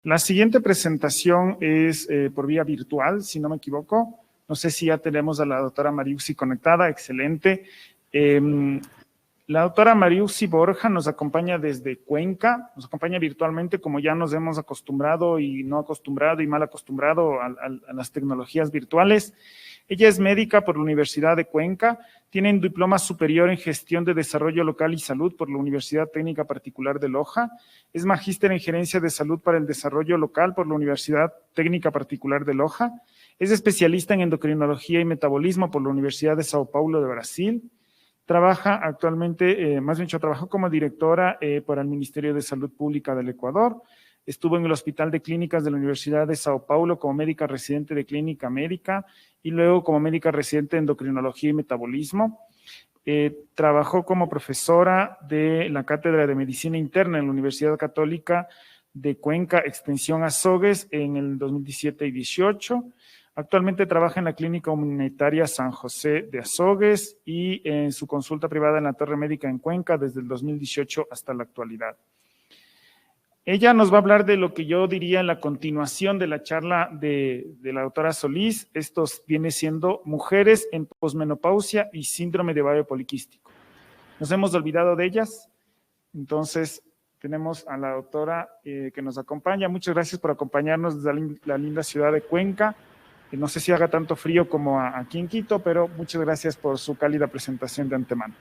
La siguiente presentación es por vía virtual, si no me equivoco. No sé si ya tenemos a la doctora Mariuxi conectada, excelente. La doctora Mariuxi Borja nos acompaña desde Cuenca, nos acompaña virtualmente como ya nos hemos acostumbrado y no acostumbrado y mal acostumbrado a las tecnologías virtuales. Ella es médica por la Universidad de Cuenca, tiene un diploma superior en gestión de desarrollo local y salud por la Universidad Técnica Particular de Loja, es magíster en gerencia de salud para el desarrollo local por la Universidad Técnica Particular de Loja, es especialista en endocrinología y metabolismo por la Universidad de Sao Paulo de Brasil. Trabaja actualmente, trabajó como directora para el Ministerio de Salud Pública del Ecuador. Estuvo en el Hospital de Clínicas de la Universidad de Sao Paulo como médica residente de Clínica Médica y luego como médica residente de Endocrinología y Metabolismo. Trabajó como profesora de la Cátedra de Medicina Interna en la Universidad Católica de Cuenca, Extensión Azogues, en el 2017 y 18. Actualmente trabaja en la Clínica Humanitaria San José de Azogues y en su consulta privada en la Torre Médica en Cuenca desde el 2018 hasta la actualidad. Ella nos va a hablar de lo que yo diría en la continuación de la charla de la doctora Solís. Esto viene siendo mujeres en posmenopausia y síndrome de ovario poliquístico. Nos hemos olvidado de ellas, entonces tenemos a la doctora que nos acompaña. Muchas gracias por acompañarnos desde la linda ciudad de Cuenca. No sé si haga tanto frío como aquí en Quito, pero muchas gracias por su cálida presentación de antemano.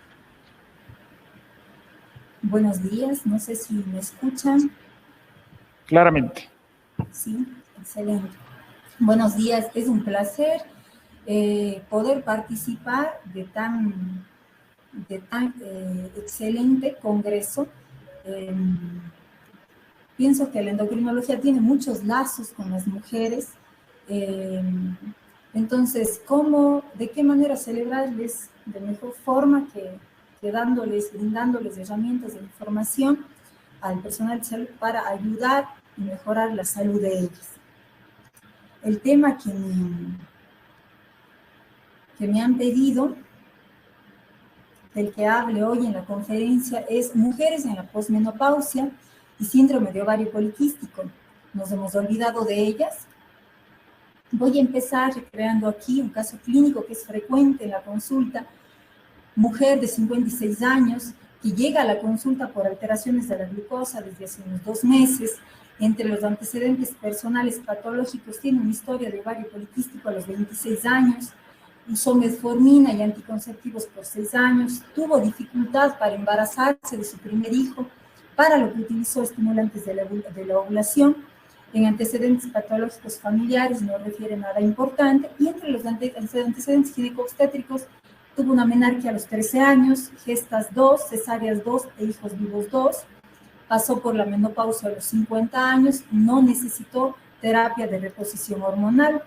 Buenos días, no sé si me escuchan. Claramente. Sí, excelente. Buenos días, es un placer poder participar de tan excelente congreso. Pienso que la endocrinología tiene muchos lazos con las mujeres. Entonces, ¿de qué manera celebrarles de mejor forma que brindándoles herramientas de información al personal de salud para ayudar y mejorar la salud de ellas? El tema que me han pedido, del que hable hoy en la conferencia, es mujeres en la posmenopausia y síndrome de ovario poliquístico. Nos hemos olvidado de ellas. Voy a empezar recreando aquí un caso clínico que es frecuente en la consulta. Mujer de 56 años que llega a la consulta por alteraciones de la glucosa desde hace unos 2 meses. Entre los antecedentes personales patológicos tiene una historia de ovario poliquístico a los 26 años, usó metformina y anticonceptivos por 6 años, tuvo dificultad para embarazarse de su primer hijo, para lo que utilizó estimulantes de la ovulación. En antecedentes patológicos familiares no refiere nada importante, y entre los antecedentes gineco-obstétricos tuvo una menarquia a los 13 años, gestas 2, cesáreas 2 e hijos vivos 2, pasó por la menopausia a los 50 años, no necesitó terapia de reposición hormonal.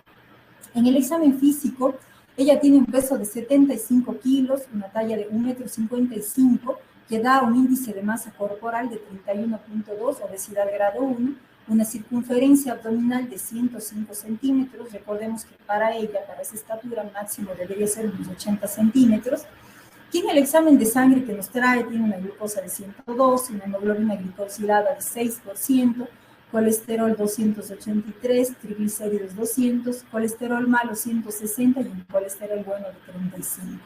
En el examen físico, ella tiene un peso de 75 kilos, una talla de 1,55 m, que da un índice de masa corporal de 31.2, obesidad grado 1, una circunferencia abdominal de 105 centímetros, recordemos que para esa estatura máximo debería ser unos 80 centímetros, que en el examen de sangre que nos trae tiene una glucosa de 102, una hemoglobina glicosilada de 6%, colesterol 283, triglicéridos 200, colesterol malo 160 y un colesterol bueno de 35.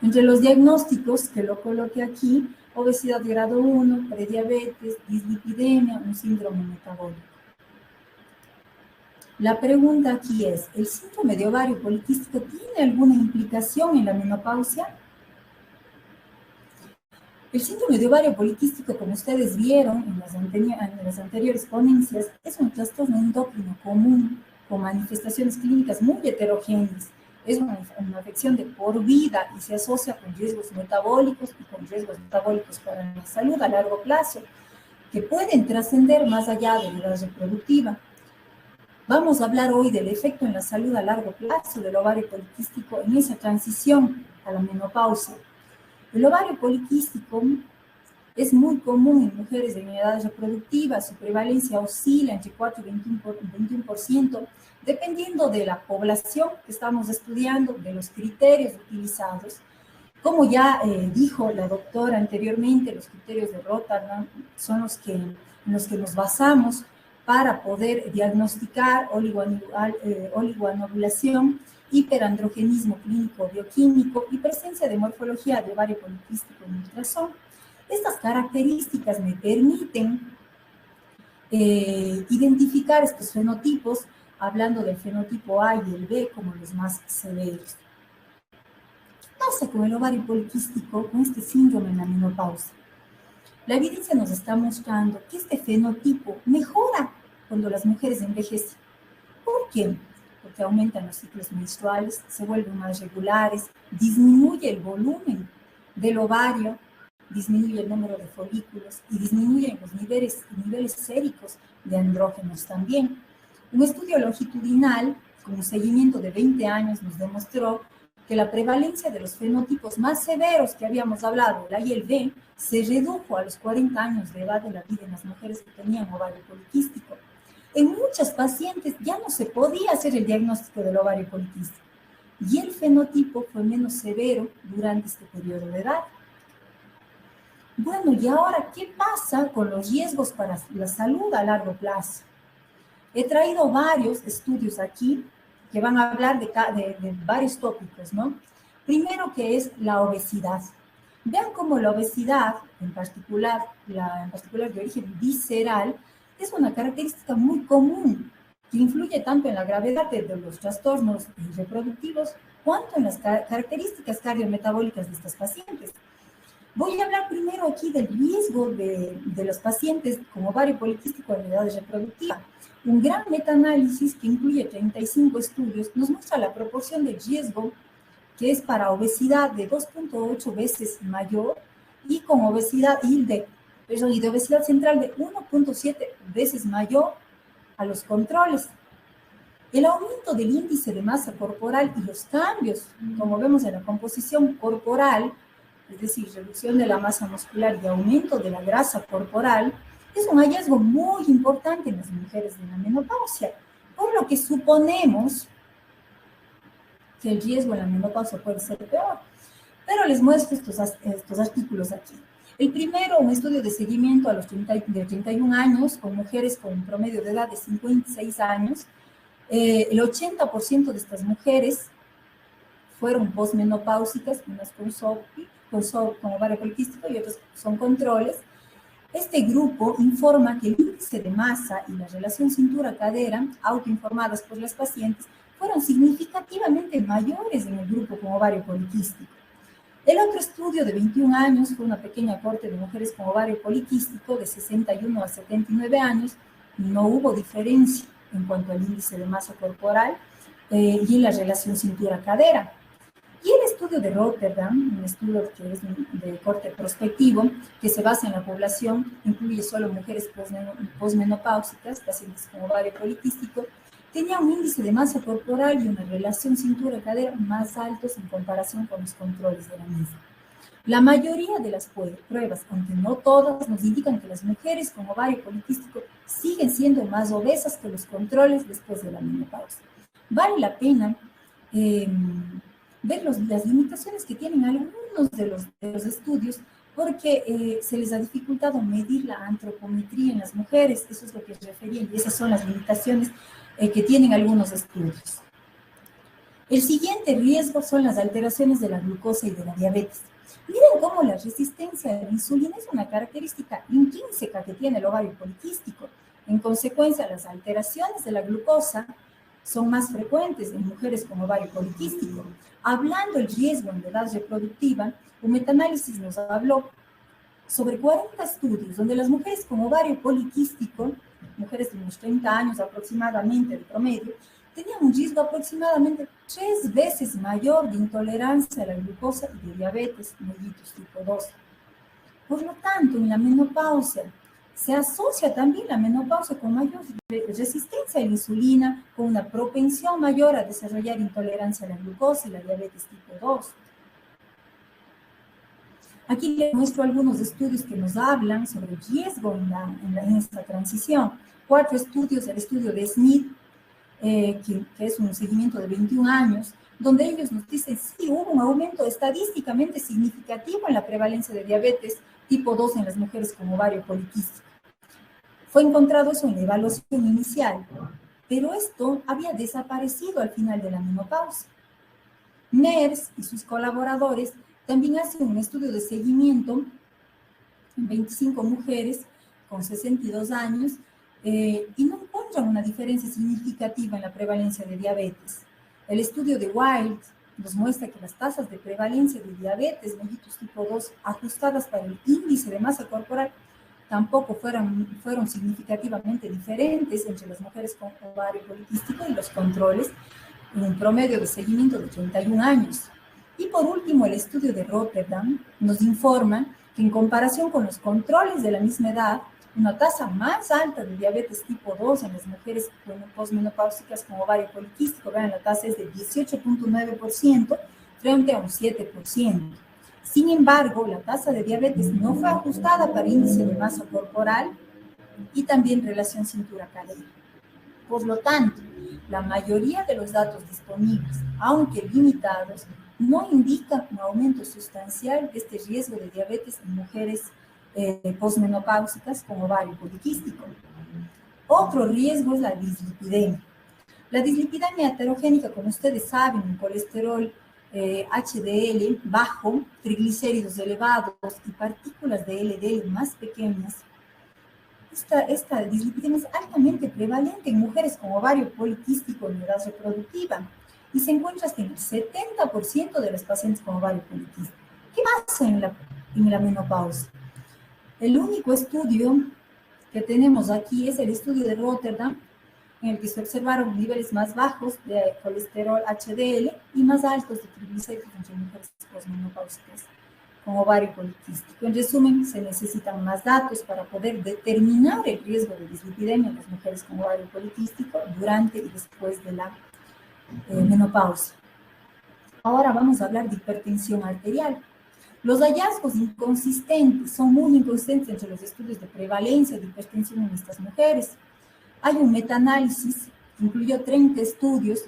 Entre los diagnósticos que lo coloqué aquí, obesidad grado 1, prediabetes, dislipidemia, un síndrome metabólico. La pregunta aquí es, ¿el síndrome de ovario poliquístico tiene alguna implicación en la menopausia? El síndrome de ovario poliquístico, como ustedes vieron en las anteriores ponencias, es un trastorno endocrino común con manifestaciones clínicas muy heterogéneas. Es una afección de por vida y se asocia con riesgos metabólicos y con riesgos metabólicos para la salud a largo plazo, que pueden trascender más allá de la edad reproductiva. Vamos a hablar hoy del efecto en la salud a largo plazo del ovario poliquístico en esa transición a la menopausia. El ovario poliquístico es muy común en mujeres en edad reproductiva, su prevalencia oscila entre 4 y 21%, dependiendo de la población que estamos estudiando, de los criterios utilizados. Como ya dijo la doctora anteriormente, los criterios de Rotterdam son en los que nos basamos para poder diagnosticar oligoanovulación, hiperandrogenismo clínico bioquímico y presencia de morfología de ovario poliquístico en ultrasonido. Estas características me permiten identificar estos fenotipos, hablando del fenotipo A y el B como los más severos. ¿Qué pasa con el ovario poliquístico, con este síndrome en la menopausia? La evidencia nos está mostrando que este fenotipo mejora cuando las mujeres envejecen. ¿Por qué? Porque aumentan los ciclos menstruales, se vuelven más regulares, disminuye el volumen del ovario, disminuye el número de folículos y disminuyen los niveles séricos de andrógenos también. Un estudio longitudinal con un seguimiento de 20 años nos demostró que la prevalencia de los fenotipos más severos que habíamos hablado, el A y el B, se redujo a los 40 años de edad de la vida en las mujeres que tenían ovario poliquístico. En muchas pacientes ya no se podía hacer el diagnóstico del ovario poliquístico y el fenotipo fue menos severo durante este periodo de edad. Bueno, y ahora, ¿qué pasa con los riesgos para la salud a largo plazo? He traído varios estudios aquí que van a hablar de varios tópicos, ¿no? Primero, que es la obesidad. Vean cómo la obesidad, en particular de origen visceral, es una característica muy común que influye tanto en la gravedad de los trastornos reproductivos cuanto en las características cardiometabólicas de estas pacientes. Voy a hablar primero aquí del riesgo de los pacientes con ovario poliquístico en edad reproductiva. Un gran metaanálisis que incluye 35 estudios nos muestra la proporción de riesgo que es para obesidad de 2.8 veces mayor y con obesidad y de obesidad central de 1.7 veces mayor a los controles. El aumento del índice de masa corporal y los cambios, como vemos en la composición corporal, es decir, reducción de la masa muscular y aumento de la grasa corporal, es un hallazgo muy importante en las mujeres de la menopausia, por lo que suponemos que el riesgo en la menopausia puede ser peor. Pero les muestro estos artículos aquí. El primero, un estudio de seguimiento a los de 31 años con mujeres con un promedio de edad de 56 años. El 80% de estas mujeres fueron posmenopáusicas, unas con ovario poliquístico y otras son controles. Este grupo informa que el índice de masa y la relación cintura-cadera, autoinformadas por las pacientes, fueron significativamente mayores en el grupo con ovario poliquístico. El otro estudio de 21 años fue una pequeña corte de mujeres con ovario poliquístico de 61 a 79 años. No hubo diferencia en cuanto al índice de masa corporal y en la relación cintura-cadera. Y el estudio de Rotterdam, un estudio que es de corte prospectivo, que se basa en la población, incluye solo mujeres posmenopáusicas, pacientes con ovario poliquístico, tenía un índice de masa corporal y una relación cintura-cadera más altos en comparación con los controles de la misma. La mayoría de las pruebas, aunque no todas, nos indican que las mujeres con ovario poliquístico siguen siendo más obesas que los controles después de la menopausia. Vale la pena ver las limitaciones que tienen algunos de los estudios, porque se les ha dificultado medir la antropometría en las mujeres, eso es lo que refería, y esas son las limitaciones que tienen algunos estudios. El siguiente riesgo son las alteraciones de la glucosa y de la diabetes. Miren cómo la resistencia a la insulina es una característica intrínseca que tiene el ovario poliquístico. En consecuencia, las alteraciones de la glucosa son más frecuentes en mujeres con ovario poliquístico. Hablando del riesgo en la edad reproductiva, un metaanálisis nos habló sobre 40 estudios donde las mujeres con ovario poliquístico, mujeres de unos 30 años aproximadamente de promedio, tenían un riesgo aproximadamente 3 veces mayor de intolerancia a la glucosa y de diabetes mellitus tipo 2. Por lo tanto, en la menopausia se asocia también la menopausia con mayor resistencia a la insulina, con una propensión mayor a desarrollar intolerancia a la glucosa y la diabetes tipo 2. Aquí les muestro algunos estudios que nos hablan sobre el riesgo en esta transición. 4 estudios, el estudio de Smith, que es un seguimiento de 21 años, donde ellos nos dicen, sí, hubo un aumento estadísticamente significativo en la prevalencia de diabetes tipo 2 en las mujeres con ovario poliquístico. Fue encontrado eso en la evaluación inicial, pero esto había desaparecido al final de la menopausia. Mers y sus colaboradores también hacen un estudio de seguimiento en 25 mujeres con 62 años y no encuentran una diferencia significativa en la prevalencia de diabetes. El estudio de Wild nos muestra que las tasas de prevalencia de diabetes mellitus tipo 2 ajustadas para el índice de masa corporal tampoco fueron significativamente diferentes entre las mujeres con ovario poliquístico y los controles, en un promedio de seguimiento de 31 años. Y por último, el estudio de Rotterdam nos informa que en comparación con los controles de la misma edad, una tasa más alta de diabetes tipo 2 en las mujeres posmenopáusicas con ovario poliquístico, vean, la tasa es de 18.9% frente a un 7%. Sin embargo, la tasa de diabetes no fue ajustada para índice de masa corporal y también relación cintura-cadera. Por lo tanto, la mayoría de los datos disponibles, aunque limitados, no indican un aumento sustancial de este riesgo de diabetes en mujeres posmenopáusicas con ovario poliquístico. Otro riesgo es la dislipidemia. La dislipidemia heterogénica, como ustedes saben, un colesterol HDL bajo, triglicéridos elevados y partículas de LDL más pequeñas. Esta dislipidemia es altamente prevalente en mujeres con ovario poliquístico en edad reproductiva y se encuentra hasta en el 70% de las pacientes con ovario poliquístico. ¿Qué pasa en la menopausia? El único estudio que tenemos aquí es el estudio de Rotterdam, en el que se observaron niveles más bajos de colesterol HDL y más altos de triglicéridos entre mujeres posmenopáusicas con ovario poliquístico. En resumen, se necesitan más datos para poder determinar el riesgo de dislipidemia en las mujeres con ovario poliquístico durante y después de la menopausia. Ahora vamos a hablar de hipertensión arterial. Los hallazgos inconsistentes son muy inconsistentes entre los estudios de prevalencia de hipertensión en estas mujeres. Hay un metaanálisis que incluyó 30 estudios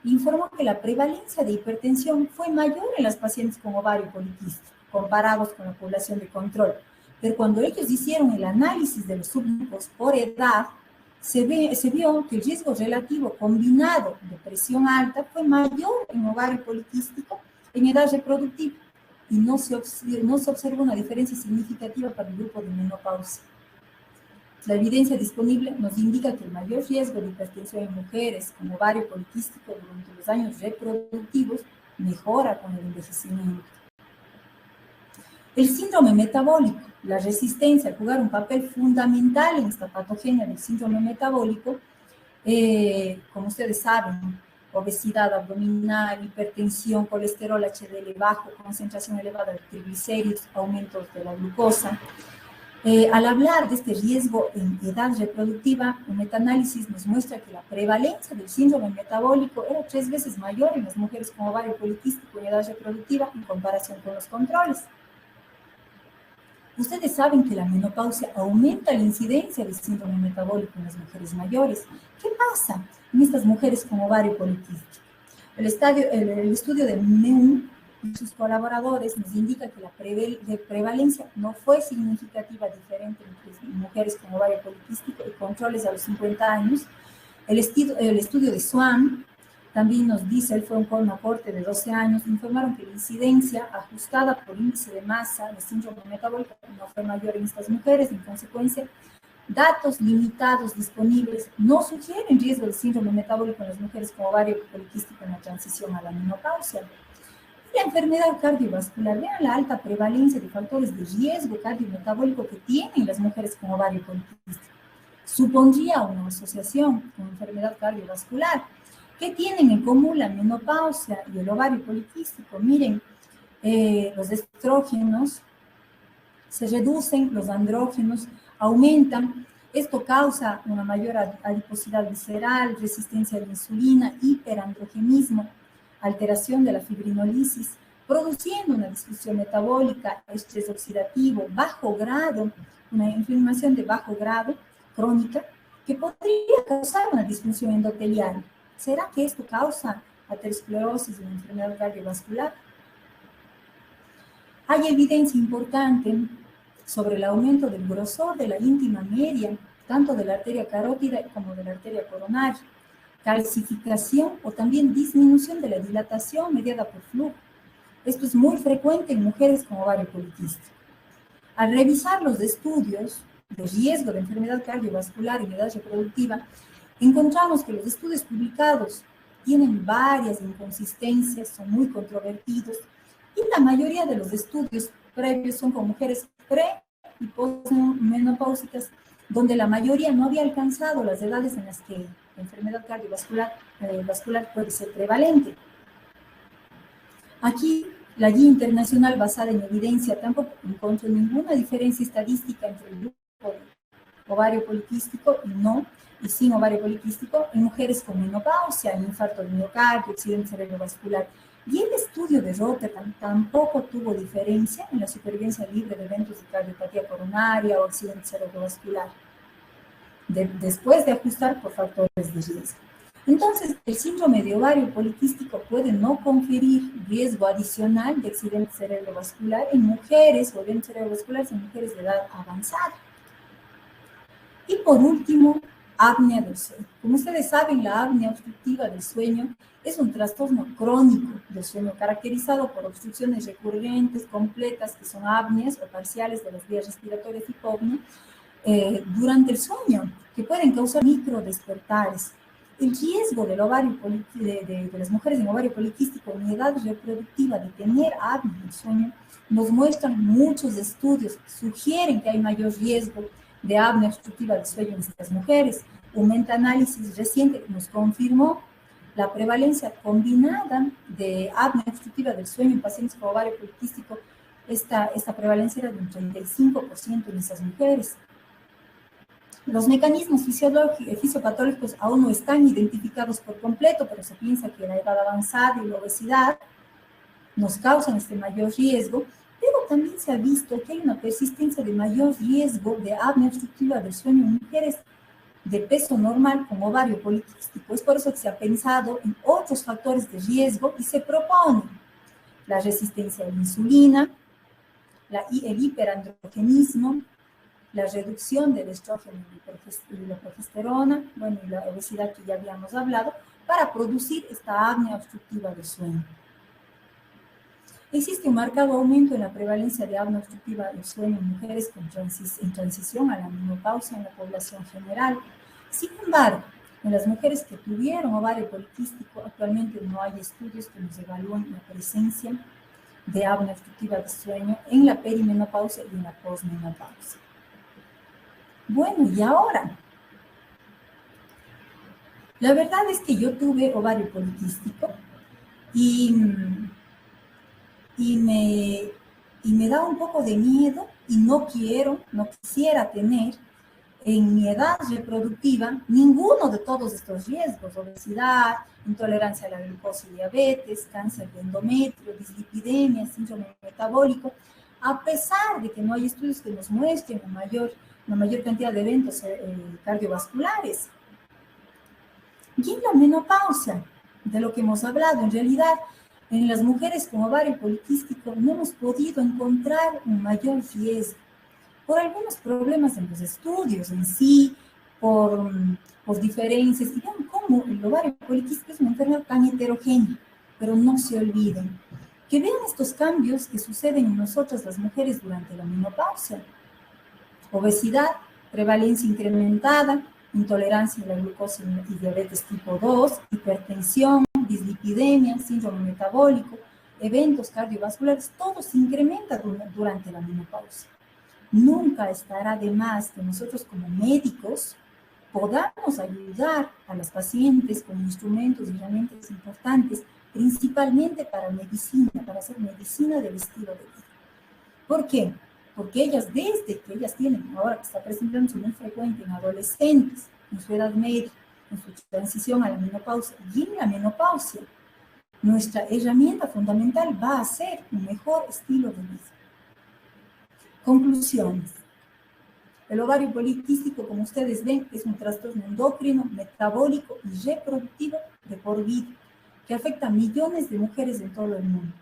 e informó que la prevalencia de hipertensión fue mayor en las pacientes con ovario poliquístico, comparados con la población de control. Pero cuando ellos hicieron el análisis de los subgrupos por edad, se vio que el riesgo relativo combinado de presión alta fue mayor en ovario poliquístico en edad reproductiva y no se observó una diferencia significativa para el grupo de menopausia. La evidencia disponible nos indica que el mayor riesgo de hipertensión en mujeres con ovario poliquístico durante los años reproductivos mejora con el envejecimiento. El síndrome metabólico, la resistencia, al jugar un papel fundamental en esta patogenia del síndrome metabólico, como ustedes saben, obesidad abdominal, hipertensión, colesterol HDL bajo, concentración elevada de triglicéridos, aumentos de la glucosa. Al hablar de este riesgo en edad reproductiva, un metaanálisis nos muestra que la prevalencia del síndrome metabólico era 3 veces mayor en las mujeres con ovario poliquístico en edad reproductiva en comparación con los controles. Ustedes saben que la menopausia aumenta la incidencia del síndrome metabólico en las mujeres mayores. ¿Qué pasa en estas mujeres con ovario poliquístico? El estudio de Meun y sus colaboradores nos indica que la prevalencia no fue significativa diferente entre mujeres con ovario poliquístico y controles a los 50 años. El estudio de Swan también nos dice, él fue un cohorte de 12 años, informaron que la incidencia ajustada por índice de masa de síndrome metabólico no fue mayor en estas mujeres. En consecuencia, datos limitados disponibles no sugieren riesgo de síndrome metabólico en las mujeres con ovario poliquístico en la transición a la menopausia. La enfermedad cardiovascular, vean la alta prevalencia de factores de riesgo cardiometabólico que tienen las mujeres con ovario poliquístico. Supondría una asociación con enfermedad cardiovascular. ¿Qué tienen en común la menopausia y el ovario poliquístico? Miren, los estrógenos se reducen, los andrógenos aumentan. Esto causa una mayor adiposidad visceral, resistencia a la insulina, hiperandrogenismo, alteración de la fibrinolisis, produciendo una disfunción metabólica, estrés oxidativo, bajo grado, una inflamación de bajo grado crónica, que podría causar una disfunción endotelial. ¿Será que esto causa aterosclerosis y una enfermedad cardiovascular? Hay evidencia importante sobre el aumento del grosor de la íntima media, tanto de la arteria carótida como de la arteria coronaria, calcificación o también disminución de la dilatación mediada por flujo. Esto es muy frecuente en mujeres con ovario poliquístico. Al revisar los estudios de riesgo de enfermedad cardiovascular en edad reproductiva, encontramos que los estudios publicados tienen varias inconsistencias, son muy controvertidos, y la mayoría de los estudios previos son con mujeres pre- y postmenopáusicas, donde la mayoría no había alcanzado las edades en las que la enfermedad cardiovascular puede ser prevalente. Aquí, la guía internacional basada en evidencia tampoco encontró ninguna diferencia estadística entre el grupo de ovario poliquístico y sin ovario poliquístico en mujeres con menopausia, infarto de miocardio, accidente cerebrovascular. Y el estudio de Rotterdam tampoco tuvo diferencia en la supervivencia libre de eventos de cardiopatía coronaria o accidente cerebrovascular, después de ajustar por factores de riesgo. Entonces, el síndrome de ovario poliquístico puede no conferir riesgo adicional de accidente cerebrovascular en mujeres o eventos cerebrovasculares en mujeres de edad avanzada. Y por último, apnea del sueño. Como ustedes saben, la apnea obstructiva del sueño es un trastorno crónico del sueño caracterizado por obstrucciones recurrentes, completas, que son apneas o parciales de las vías respiratorias y hipopnea, durante el sueño, que pueden causar microdespertares. El riesgo del ovario de las mujeres en ovario poliquístico en edad reproductiva de tener apnea del sueño nos muestran muchos estudios que sugieren que hay mayor riesgo de apnea obstructiva del sueño en estas mujeres. Un metaanálisis reciente nos confirmó la prevalencia combinada de apnea obstructiva del sueño en pacientes con ovario poliquístico. Esta prevalencia era de un 35% en esas mujeres. Los mecanismos fisiopatológicos aún no están identificados por completo, pero se piensa que la edad avanzada y la obesidad nos causan este mayor riesgo, pero también se ha visto que hay una persistencia de mayor riesgo de apnea obstructiva del sueño en mujeres de peso normal con ovario poliquístico. Es por eso que se ha pensado en otros factores de riesgo y se propone la resistencia a la insulina, el hiperandrogenismo, la reducción del estrógeno y la progesterona, bueno, y la obesidad que ya habíamos hablado, para producir esta apnea obstructiva del sueño. Existe un marcado aumento en la prevalencia de apnea obstructiva del sueño en mujeres en transición a la menopausia en la población general. Sin embargo, en las mujeres que tuvieron ovario poliquístico, actualmente no hay estudios que nos evalúen la presencia de apnea obstructiva del sueño en la perimenopausia y en la posmenopausia. Bueno, y ahora, la verdad es que yo tuve ovario poliquístico y me da un poco de miedo y no quisiera tener en mi edad reproductiva ninguno de todos estos riesgos: obesidad, intolerancia a la glucosa y diabetes, cáncer de endometrio, dislipidemia, síndrome metabólico, a pesar de que no hay estudios que nos muestren una mayor cantidad de eventos cardiovasculares. Y en la menopausia, de lo que hemos hablado, en realidad, en las mujeres con ovario poliquístico no hemos podido encontrar un mayor riesgo por algunos problemas en los estudios en sí, por diferencias. Y vean cómo el ovario poliquístico es una enfermedad tan heterogénea, pero no se olviden que vean estos cambios que suceden en nosotras las mujeres durante la menopausia: obesidad, prevalencia incrementada, intolerancia a la glucosa y diabetes tipo 2, hipertensión, dislipidemia, síndrome metabólico, eventos cardiovasculares, todo se incrementa durante la menopausia. Nunca estará de más que nosotros como médicos podamos ayudar a las pacientes con instrumentos y herramientas importantes, principalmente para medicina, para hacer medicina del estilo de vida. ¿Por qué? Porque ellas, desde que ellas tienen, ahora que está presentándose muy frecuente en adolescentes, en su edad media, en su transición a la menopausia y en la menopausia, nuestra herramienta fundamental va a ser un mejor estilo de vida. Conclusiones. El ovario poliquístico, como ustedes ven, es un trastorno endocrino, metabólico y reproductivo de por vida, que afecta a millones de mujeres en todo el mundo.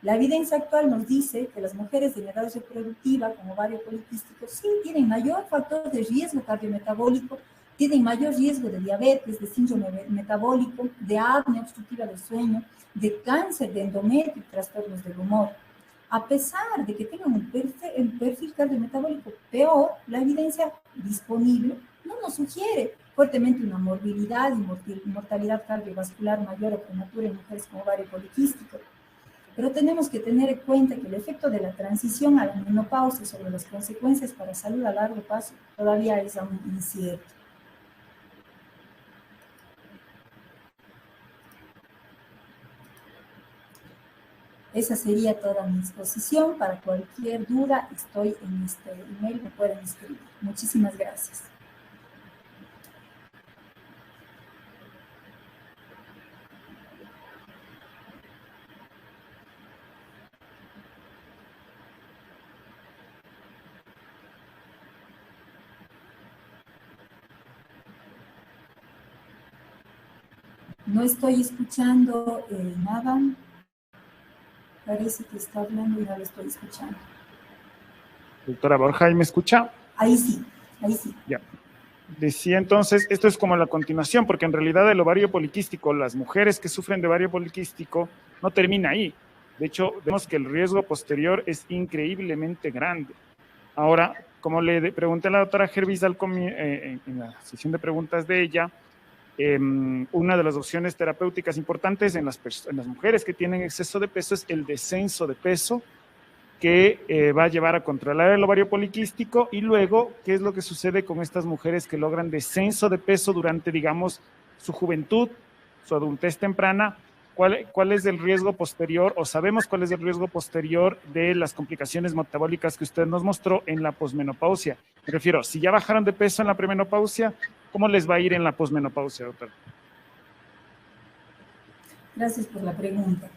La evidencia actual nos dice que las mujeres en edad reproductiva con ovario poliquístico sí tienen mayor factor de riesgo cardiometabólico, tienen mayor riesgo de diabetes, de síndrome metabólico, de apnea obstructiva del sueño, de cáncer de endometrio y trastornos del humor. A pesar de que tengan un perfil cardiometabólico peor, la evidencia disponible no nos sugiere fuertemente una morbilidad y mortalidad cardiovascular mayor o prematura en mujeres con ovario poliquístico. Pero tenemos que tener en cuenta que el efecto de la transición a la menopausia sobre las consecuencias para salud a largo plazo todavía es aún incierto. Esa sería toda mi exposición. Para cualquier duda, estoy en este email, me pueden escribir. Muchísimas gracias. No estoy escuchando nada. Parece que está hablando y no lo estoy escuchando. Doctora Borja, ¿ahí me escucha? Ahí sí, ahí sí. Ya. Decía entonces, esto es como la continuación, porque en realidad el ovario poliquístico, las mujeres que sufren de ovario poliquístico, no termina ahí. De hecho, vemos que el riesgo posterior es increíblemente grande. Ahora, como le pregunté a la doctora Gervis en la sesión de preguntas de ella, una de las opciones terapéuticas importantes en las mujeres que tienen exceso de peso es el descenso de peso, que va a llevar a controlar el ovario poliquístico. Y luego, ¿qué es lo que sucede con estas mujeres que logran descenso de peso durante, digamos, su juventud, su adultez temprana? ¿Cuál es el riesgo posterior, o sabemos cuál es el riesgo posterior de las complicaciones metabólicas que usted nos mostró en la posmenopausia? Me refiero, si ya bajaron de peso en la premenopausia, ¿cómo les va a ir en la posmenopausia, doctor? Gracias por la pregunta.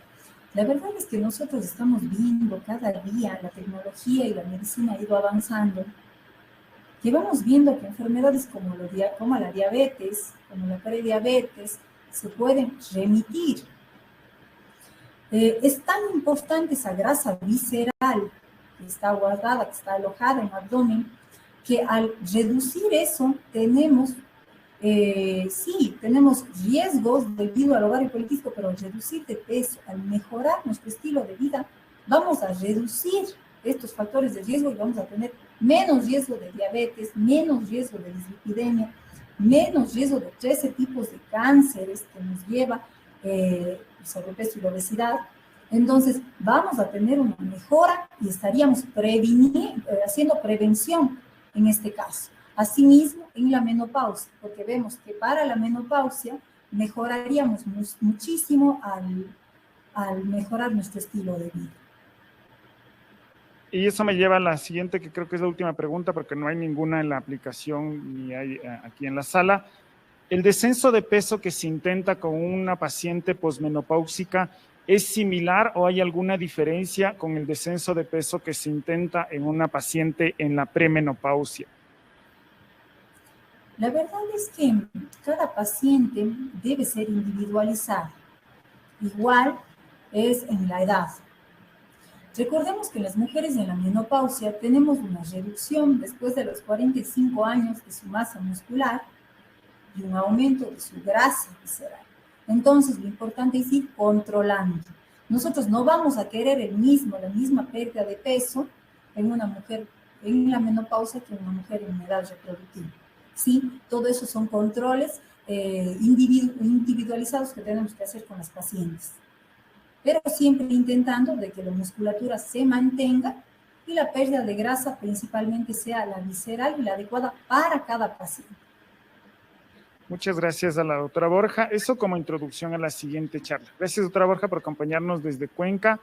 La verdad es que nosotros estamos viendo cada día, la tecnología y la medicina ha ido avanzando, que vamos viendo que enfermedades como la diabetes, como la prediabetes, se pueden remitir. Es tan importante esa grasa visceral que está guardada, que está alojada en el abdomen, que al reducir eso tenemos riesgos debido al ovario poliquístico, pero al reducir de peso, al mejorar nuestro estilo de vida, vamos a reducir estos factores de riesgo y vamos a tener menos riesgo de diabetes, menos riesgo de dislipidemia, menos riesgo de 13 tipos de cánceres que nos lleva el sobrepeso y la obesidad. Entonces, vamos a tener una mejora y estaríamos haciendo prevención en este caso. Asimismo, en la menopausia, porque vemos que para la menopausia mejoraríamos muchísimo al mejorar nuestro estilo de vida. Y eso me lleva a la siguiente, que creo que es la última pregunta, porque no hay ninguna en la aplicación ni hay aquí en la sala. ¿El descenso de peso que se intenta con una paciente posmenopáusica es similar o hay alguna diferencia con el descenso de peso que se intenta en una paciente en la premenopausia? La verdad es que cada paciente debe ser individualizado. Igual es en la edad. Recordemos que las mujeres en la menopausia tenemos una reducción después de los 45 años de su masa muscular y un aumento de su grasa visceral. Entonces, lo importante es ir controlando. Nosotros no vamos a querer la misma pérdida de peso en una mujer en la menopausia que en una mujer en edad reproductiva. Sí, todo eso son controles individualizados que tenemos que hacer con las pacientes. Pero siempre intentando de que la musculatura se mantenga y la pérdida de grasa principalmente sea la visceral y la adecuada para cada paciente. Muchas gracias a la doctora Borja. Eso como introducción a la siguiente charla. Gracias, doctora Borja, por acompañarnos desde Cuenca.